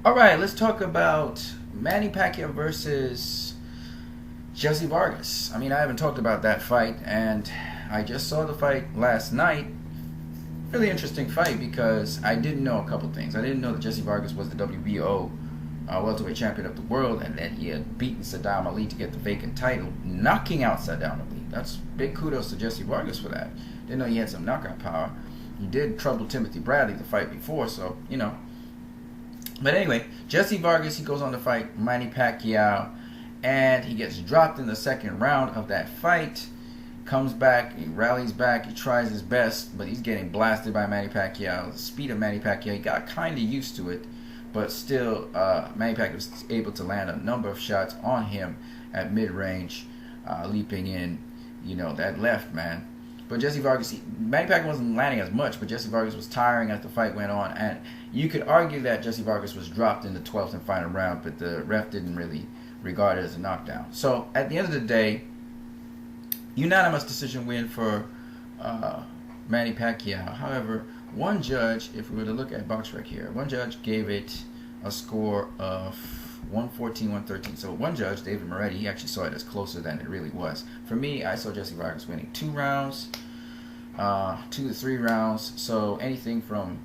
All right, let's talk about Manny Pacquiao versus Jesse Vargas. I mean, I haven't talked about that fight, and I just saw the fight last night. Really interesting fight because I didn't know a couple things. I didn't know that Jesse Vargas was the WBO welterweight champion of the world, and that he had beaten Saddam Ali to get the vacant title, knocking out Saddam Ali. That's big kudos to Jesse Vargas for that. Didn't know he had some knockout power. He did trouble Timothy Bradley the fight before, so you know. But anyway, Jesse Vargas, he goes on to fight Manny Pacquiao, and he gets dropped in the second round of that fight. Comes back, he rallies back, he tries his best, but he's getting blasted by Manny Pacquiao. The speed of Manny Pacquiao, he got kind of used to it, but still, Manny Pacquiao was able to land a number of shots on him at mid-range, leaping in, that left, man. But Jesse Vargas, Manny Pacquiao wasn't landing as much, but Jesse Vargas was tiring as the fight went on. And you could argue that Jesse Vargas was dropped in the 12th and final round, but the ref didn't really regard it as a knockdown. So at the end of the day, unanimous decision win for Manny Pacquiao. However, one judge, if we were to look at BoxRec here, one judge gave it a score of 114-113. So one judge, David Moretti, he actually saw it as closer than it really was. For me, I saw Jesse Vargas winning 2 rounds, 2 to 3 rounds. So anything from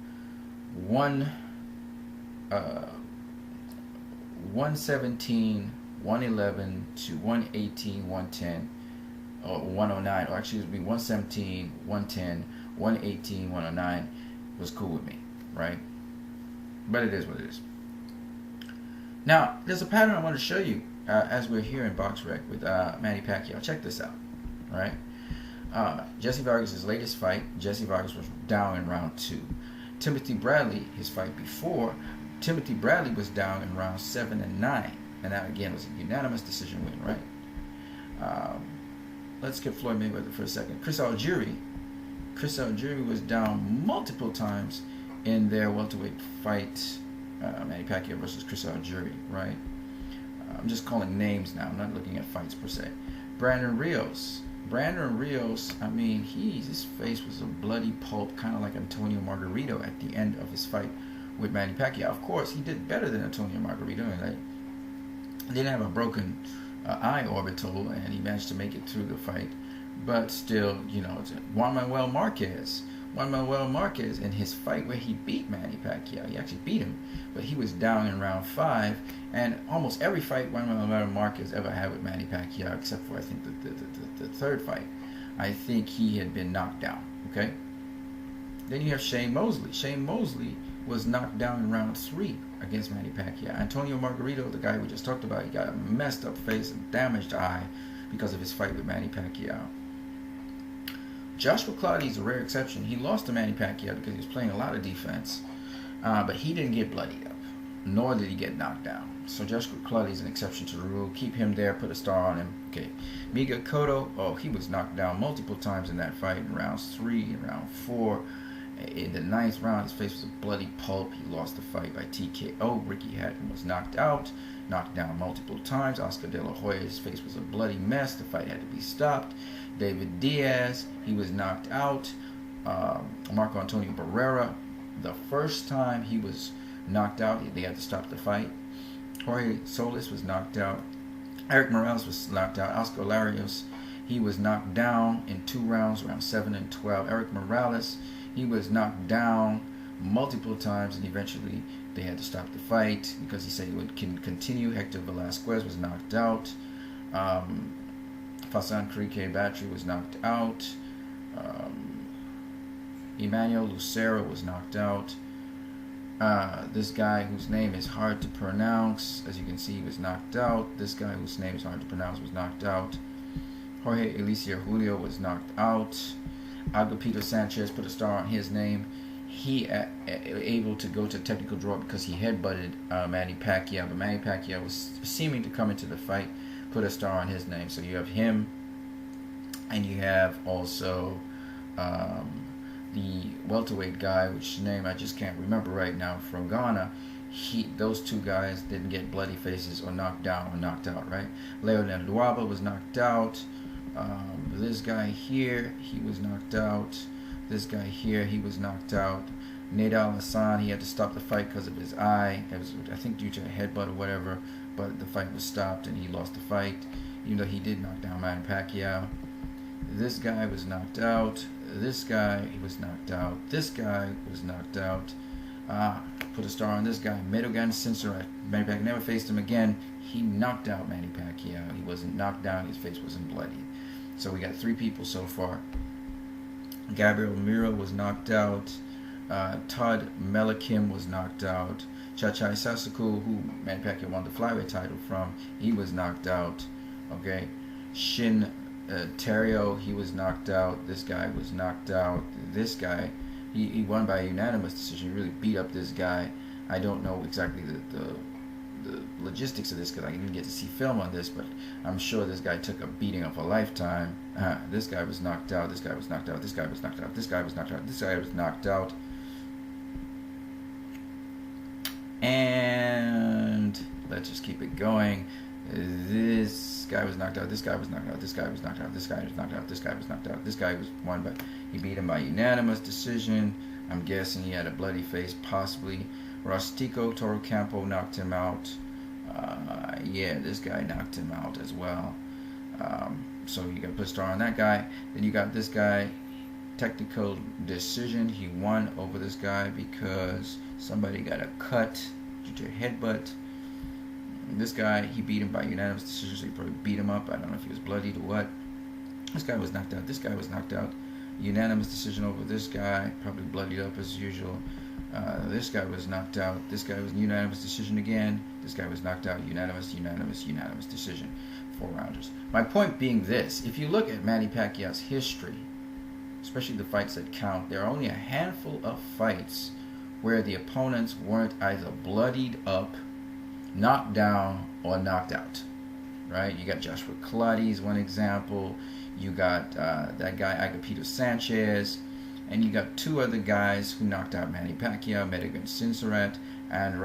117, 111 to 118, 110, or 109, or actually it would be 117, 110, 118, 109 was cool with me, right? But it is what it is. Now, there's a pattern I want to show you as we're here in BoxRec with Manny Pacquiao. Check this out, all right? Jesse Vargas' latest fight, Jesse Vargas was down in round 2. Timothy Bradley, his fight before, Timothy Bradley was down in rounds 7 and 9. And that, again, was a unanimous decision win, right? Let's skip Floyd Mayweather for a second. Chris Algieri was down multiple times in their welterweight fight, Manny Pacquiao versus Chris Algieri, right? I'm just calling names now. I'm not looking at fights per se. Brandon Rios, I mean, his face was a bloody pulp, kind of like Antonio Margarito at the end of his fight with Manny Pacquiao. Of course, he did better than Antonio Margarito, and he didn't have a broken eye orbital, and he managed to make it through the fight. But still, it's Juan Manuel Marquez in his fight where he beat Manny Pacquiao. He actually beat him, but he was down in round 5. And almost every fight Juan Manuel Marquez ever had with Manny Pacquiao, except for I think the third fight, I think he had been knocked down. Okay. Then you have Shane Mosley. Shane Mosley was knocked down in round 3 against Manny Pacquiao. Antonio Margarito, the guy we just talked about, he got a messed up face and damaged eye because of his fight with Manny Pacquiao. Joshua Clottey is a rare exception. He lost to Manny Pacquiao because he was playing a lot of defense, but he didn't get bloodied up, nor did he get knocked down. So Joshua Clottey is an exception to the rule. Keep him there, put a star on him. Okay. Miguel Cotto, he was knocked down multiple times in that fight in rounds 3 and round 4. In the 9th round, his face was a bloody pulp. He lost the fight by TKO. Ricky Hatton was knocked down multiple times. Oscar De La Hoya, his face was a bloody mess. The fight had to be stopped. David Diaz, he was knocked out. Marco Antonio Barrera, the first time he was knocked out, they had to stop the fight. Jorge Solis was knocked out. Eric Morales was knocked out. Oscar Larios, he was knocked down in 2 rounds, round 7 and 12. Eric Morales, he was knocked down multiple times, and eventually they had to stop the fight because he said he would continue. Hector Velasquez was knocked out. Fasan Krique Battery was knocked out. Emmanuel Lucero was knocked out. This guy whose name is hard to pronounce, as you can see, he was knocked out. This guy whose name is hard to pronounce was knocked out. Jorge Elicio Julio was knocked out. Agapito Sanchez, put a star on his name. He able to go to technical draw because he headbutted Manny Pacquiao, but Manny Pacquiao was seeming to come into the fight. Put a star on his name. So you have him, and you have also the welterweight guy, which name I just can't remember right now, from Ghana. Those 2 guys didn't get bloody faces or knocked down or knocked out, right? Leonel Luaba was knocked out. This guy here, he was knocked out. This guy here, he was knocked out. Nadal Hassan, he had to stop the fight because of his eye. It was, I think, due to a headbutt or whatever, but the fight was stopped and he lost the fight, even though he did knock down Manny Pacquiao. This guy was knocked out. This guy, he was knocked out. This guy was knocked out. Put a star on this guy. Medogan Sinsarat. Manny Pacquiao never faced him again. He knocked out Manny Pacquiao. He wasn't knocked down. His face wasn't bloody. So we got 3 people so far. Gabriel Mira was knocked out. Todd Melikim was knocked out. Chachai Sasuku, who Manny Pacquiao won the flyweight title from, he was knocked out. Okay. Shin Terrio, he was knocked out. This guy was knocked out. This guy, he won by a unanimous decision. He really beat up this guy. I don't know exactly the logistics of this because I didn't get to see film on this, but I'm sure this guy took a beating of a lifetime. This guy was knocked out. This guy was knocked out. This guy was knocked out. This guy was knocked out. This guy was knocked out. And let's just keep it going. This guy was knocked out. This guy was knocked out. This guy was knocked out. This guy was knocked out. This guy was knocked out. This guy was won by, he beat him by unanimous decision. I'm guessing he had a bloody face, possibly. Rustico Toro Campo knocked him out. Yeah, this guy knocked him out as well. So you got to put a star on that guy. Then you got this guy, technical decision. He won over this guy because somebody got a cut due to a headbutt. This guy, he beat him by unanimous decision, so he probably beat him up. I don't know if he was bloodied or what. This guy was knocked out. This guy was knocked out. Unanimous decision over this guy, probably bloodied up as usual. This guy was knocked out. This guy was unanimous decision again. This guy was knocked out. Unanimous decision. 4 rounders. My point being this: if you look at Manny Pacquiao's history, especially the fights that count, there are only a handful of fights where the opponents weren't either bloodied up, knocked down, or knocked out. Right? You got Joshua Clottey's one example. You got that guy Agapito Sanchez. And you got 2 other guys who knocked out Manny Pacquiao, Medogan Sinsarat, and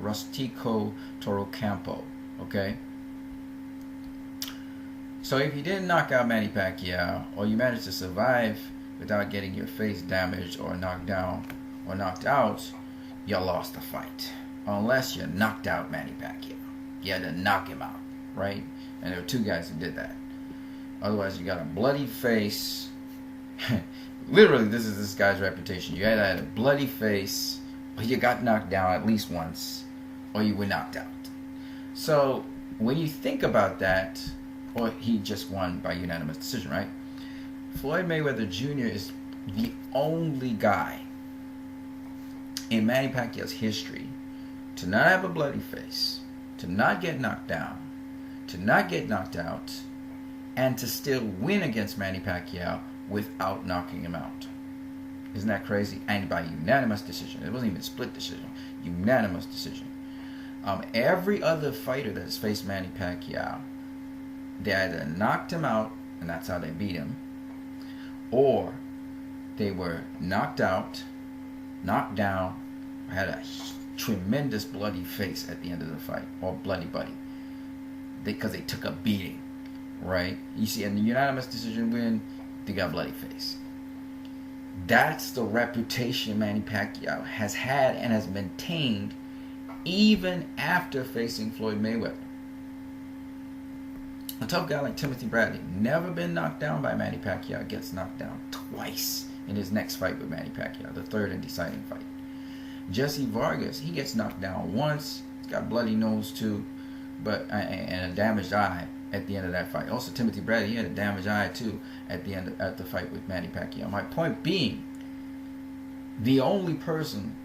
Rustico Toro Campo. Okay? So if you didn't knock out Manny Pacquiao, or you managed to survive without getting your face damaged or knocked down or knocked out, you lost the fight. Unless you knocked out Manny Pacquiao. You had to knock him out, right? And there were 2 guys who did that. Otherwise, you got a bloody face. Literally, this is this guy's reputation. You either had a bloody face, or you got knocked down at least once, or you were knocked out. So when you think about that, or he just won by unanimous decision, right? Floyd Mayweather Jr. is the only guy in Manny Pacquiao's history to not have a bloody face, to not get knocked down, to not get knocked out, and to still win against Manny Pacquiao without knocking him out. Isn't that crazy? And by unanimous decision. It wasn't even a split decision. Unanimous decision. Every other fighter that's faced Manny Pacquiao, they either knocked him out, and that's how they beat him, or they were knocked out, knocked down, had a tremendous bloody face at the end of the fight, or bloody buddy, because they took a beating, right? You see, in the unanimous decision win, they got a bloody face. That's the reputation Manny Pacquiao has had and has maintained even after facing Floyd Mayweather. A tough guy like Timothy Bradley, never been knocked down by Manny Pacquiao, gets knocked down twice in his next fight with Manny Pacquiao, the 3rd and deciding fight. Jesse Vargas, he gets knocked down once. He's got a bloody nose too, and a damaged eye at the end of that fight. Also, Timothy Bradley, he had a damaged eye too at the fight with Manny Pacquiao. My point being, the only person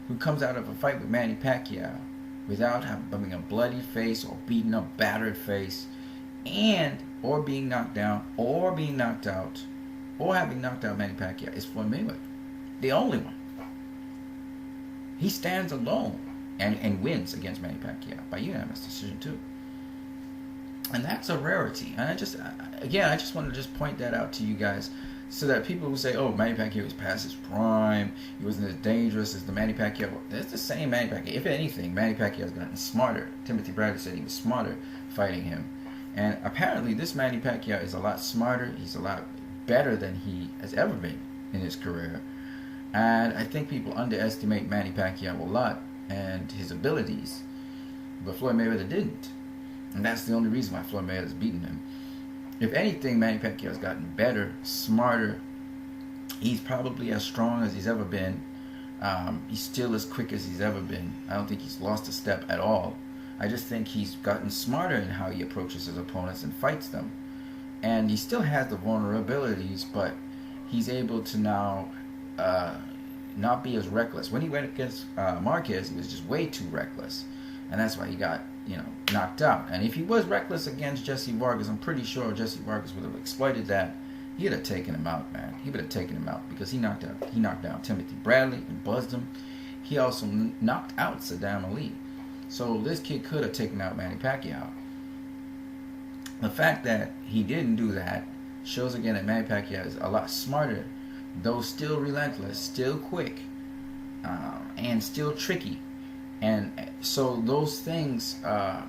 who comes out of a fight with Manny Pacquiao without having a bloody face or beaten up, battered face, or being knocked down, or being knocked out, or having knocked out Manny Pacquiao is Floyd Mayweather. The only one. He stands alone and wins against Manny Pacquiao by unanimous decision too. And that's a rarity. And I just want to just point that out to you guys, so that people who say, oh, Manny Pacquiao was past his prime, he wasn't as dangerous as the Manny Pacquiao. It's the same Manny Pacquiao. If anything, Manny Pacquiao has gotten smarter. Timothy Bradley said he was smarter fighting him. And apparently this Manny Pacquiao is a lot smarter. He's a lot better than he has ever been in his career. And I think people underestimate Manny Pacquiao a lot and his abilities, but Floyd Mayweather didn't. And that's the only reason why Floyd Mayweather's beaten him. If anything, Manny Pacquiao's gotten better, smarter. He's probably as strong as he's ever been. He's still as quick as he's ever been. I don't think he's lost a step at all. I just think he's gotten smarter in how he approaches his opponents and fights them. And he still has the vulnerabilities, but he's able to now not be as reckless. When he went against Marquez, he was just way too reckless. And that's why he got, knocked out. And if he was reckless against Jesse Vargas, I'm pretty sure Jesse Vargas would have exploited that. He'd have taken him out, man. He would have taken him out because he knocked down Timothy Bradley and buzzed him. He also knocked out Saddam Ali. So this kid could have taken out Manny Pacquiao. The fact that he didn't do that shows again that Manny Pacquiao is a lot smarter, though still relentless, still quick, and still tricky. And so those things are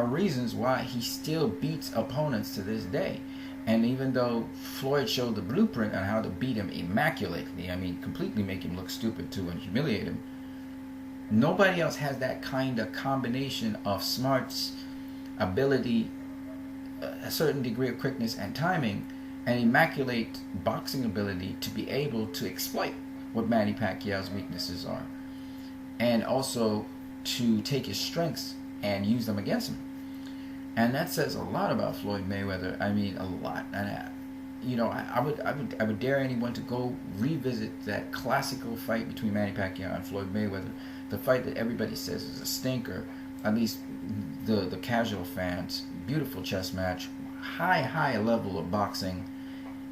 reasons why he still beats opponents to this day. And even though Floyd showed the blueprint on how to beat him immaculately, completely make him look stupid too and humiliate him, nobody else has that kind of combination of smarts, ability, a certain degree of quickness and timing, and immaculate boxing ability to be able to exploit what Manny Pacquiao's weaknesses are, and also to take his strengths and use them against him. And that says a lot about Floyd Mayweather. A lot. And I would dare anyone to go revisit that classical fight between Manny Pacquiao and Floyd Mayweather, the fight that everybody says is a stinker, at least the casual fans. Beautiful chess match, high level of boxing.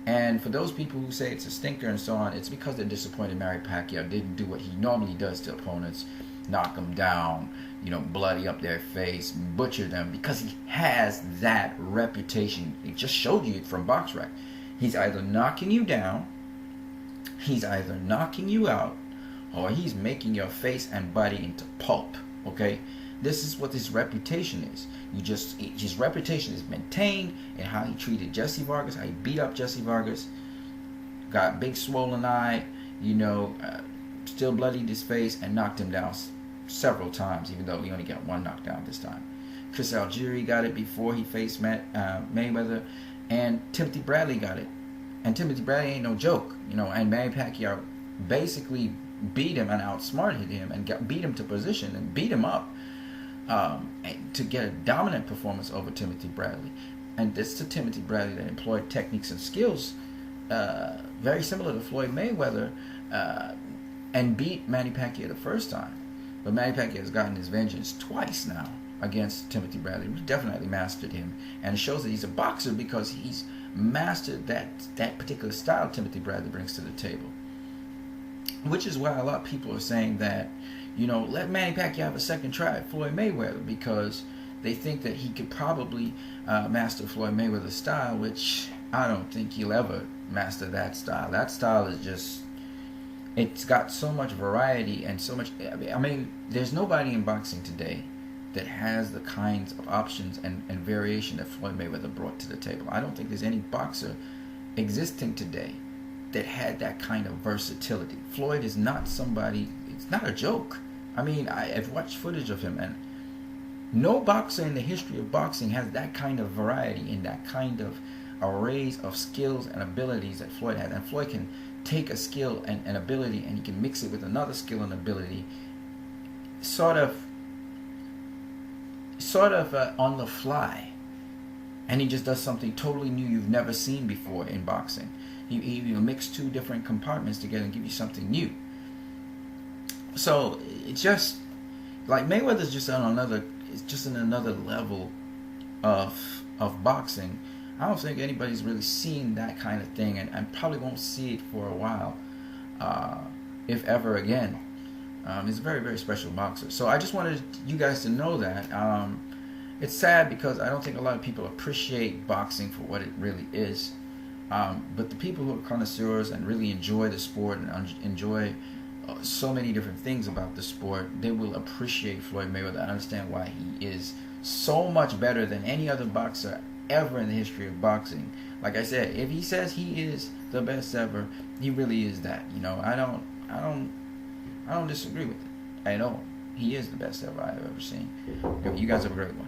And for those people who say it's a stinker and so on, it's because they're disappointed Manny Pacquiao didn't do what he normally does to opponents, knock them down, bloody up their face, butcher them, because he has that reputation. It just showed you from BoxRec. He's either knocking you down, he's either knocking you out, or he's making your face and body into pulp. Okay, this is what his reputation is. His reputation is maintained in how he treated Jesse Vargas, how he beat up Jesse Vargas, got big swollen eye, still bloodied his face and knocked him down several times, even though he only got one knockdown this time. Chris Algieri got it before he faced Mayweather, and Timothy Bradley got it. And Timothy Bradley ain't no joke, and Manny Pacquiao basically beat him and outsmarted him and beat him to position and beat him up to get a dominant performance over Timothy Bradley. And it's the Timothy Bradley that employed techniques and skills very similar to Floyd Mayweather and beat Manny Pacquiao the first time. But Manny Pacquiao has gotten his vengeance twice now against Timothy Bradley. We definitely mastered him. And it shows that he's a boxer because he's mastered that particular style Timothy Bradley brings to the table. Which is why a lot of people are saying that, let Manny Pacquiao have a second try at Floyd Mayweather, because they think that he could probably master Floyd Mayweather's style, which I don't think he'll ever master that style. That style is just... it's got so much variety and so much... there's nobody in boxing today that has the kinds of options and variation that Floyd Mayweather brought to the table. I don't think there's any boxer existing today that had that kind of versatility. Floyd is not somebody... it's not a joke. I've watched footage of him, and no boxer in the history of boxing has that kind of variety and that kind of arrays of skills and abilities that Floyd has. And Floyd can take a skill and ability and he can mix it with another skill and ability sort of on the fly, and he just does something totally new you've never seen before in boxing. He will mix two different compartments together and give you something new. So it's just like Mayweather's just on another level of boxing. I don't think anybody's really seen that kind of thing, and probably won't see it for a while, if ever again. He's a very, very special boxer. So I just wanted you guys to know that. It's sad because I don't think a lot of people appreciate boxing for what it really is. But the people who are connoisseurs and really enjoy the sport and enjoy so many different things about the sport, they will appreciate Floyd Mayweather and understand why he is so much better than any other boxer ever in the history of boxing. Like I said, if he says he is the best ever. He really is that. You know, I don't disagree with it at all. He is the best ever I've ever seen. You guys have a great one.